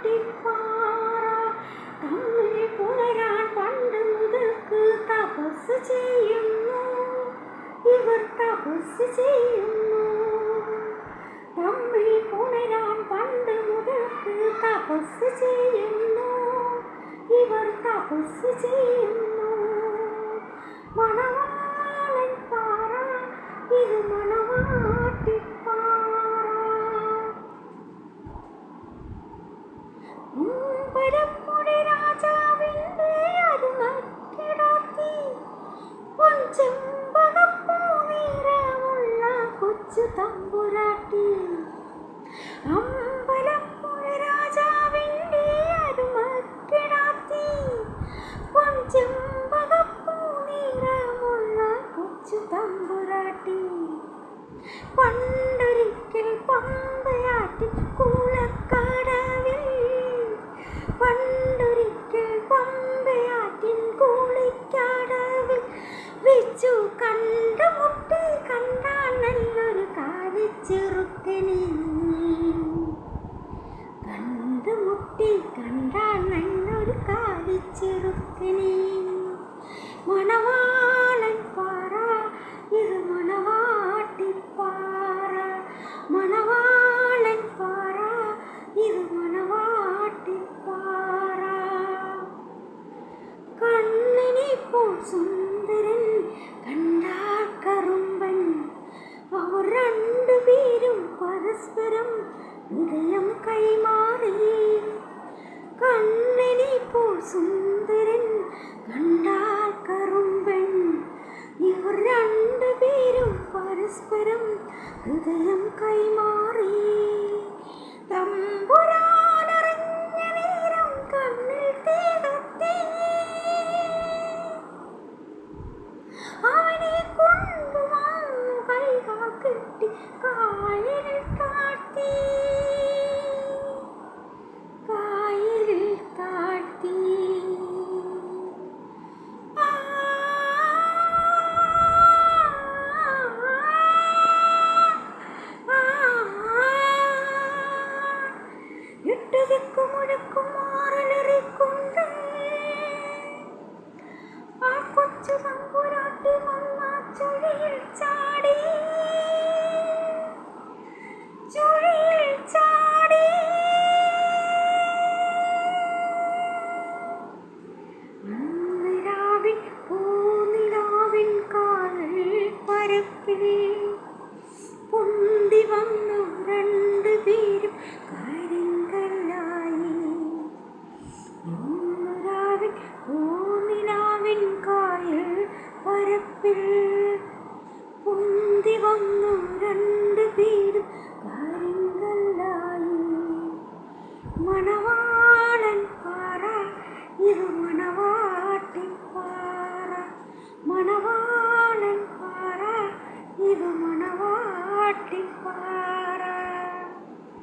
മണവാട്ടിപ്പാറ തമ്മിൽ പുലരാൻ പണ്ട് മുതൽക്ക് തപസ് ചെയ്യുന്നു ഇവർ തപസ് ചെയ്യുന്നു തമ്മിൽ പുലരാൻ പണ്ട് മുതൽക്ക് തപസ് ചെയ്യുന്നു ഇവർ തപസ് ചെയ്യുന്നു മണവാളൻ പാറ ഇത് മണവാട്ടിപ്പാറ പരപ്പുടി രാജാവിൻ്റെ അരുമക്കിടത്തി പൊൻചെമ്പകപ്പൂ നിറമുള്ള കൊച്ചു തമ്പുരാട്ടി അമ്പലപ്പുഴ രാജാവിൻ്റെ അരുമക്കിടത്തി പൊൻചെമ്പകപ്പൂ നിറമുള്ള കൊച്ചു തമ്പുരാട്ടി പണ്ടൊരിക്കൽ പമ്പയാറ്റിൽ കുളക്കടവിൽ പണ്ടൊരിക്കൽ പമ്പയാറ്റിൻ കുളിക്കടവിൽ വെച്ചു കണ്ടുമുട്ടി കണ്ടാൽ നല്ലൊരു കാലിച്ചെറുക്കനെ കണ്ടുമുട്ടി കണ്ടാൽ നല്ലൊരു കാലിച്ചെറുക്കനെ മണവാളൻ പാറ ഇത് മണവാട്ടിപ്പാറ മണവാളൻ പാറ ഇത് മണവാട്ടിപ്പാറ കണ്ണിനിപ്പോൾ സുന്ദരൻ കണ്ടാൽ കറുമ്പൻ അവർ രണ്ടുപേരും പരസ്പരം ഹൃദയം കൈമാറി കണ്ണിനിപ്പോൾ സുന്ദരൻ കണ്ടാൽ കറുമ്പൻ ഇവർ രണ്ടുപേരും പരസ്പരം ഹൃദയം കൈമാറി തമ്പുരാനറിഞ്ഞ നേരം കണ്ണിൽ തീകത്തി അവനെ കൊണ്ടുവന്നു കൈകാൽ കെട്ടി കായലിൽ താഴ്ത്തി കായലിൽ താഴ്ത്തി മുഴക്കുമാറലറിക്കൊണ്ട് ആ കൊച്ചു തമ്പുരാട്ടി വന്ന ചുഴിയിൽ ചാടി ചുഴിയിൽ ചാടി നിലാവിൻ പൂനിലാവിൻ കായൽ പരപ്പിൽ പൊന്തി വന്നു രണ്ടുപേരും കരിങ്കല്ലായി നിലാവിൻ പൂനിലാവിൻ കായൽ പരപ്പിൽ പൊന്തി വന്നു രണ്ടുപേരും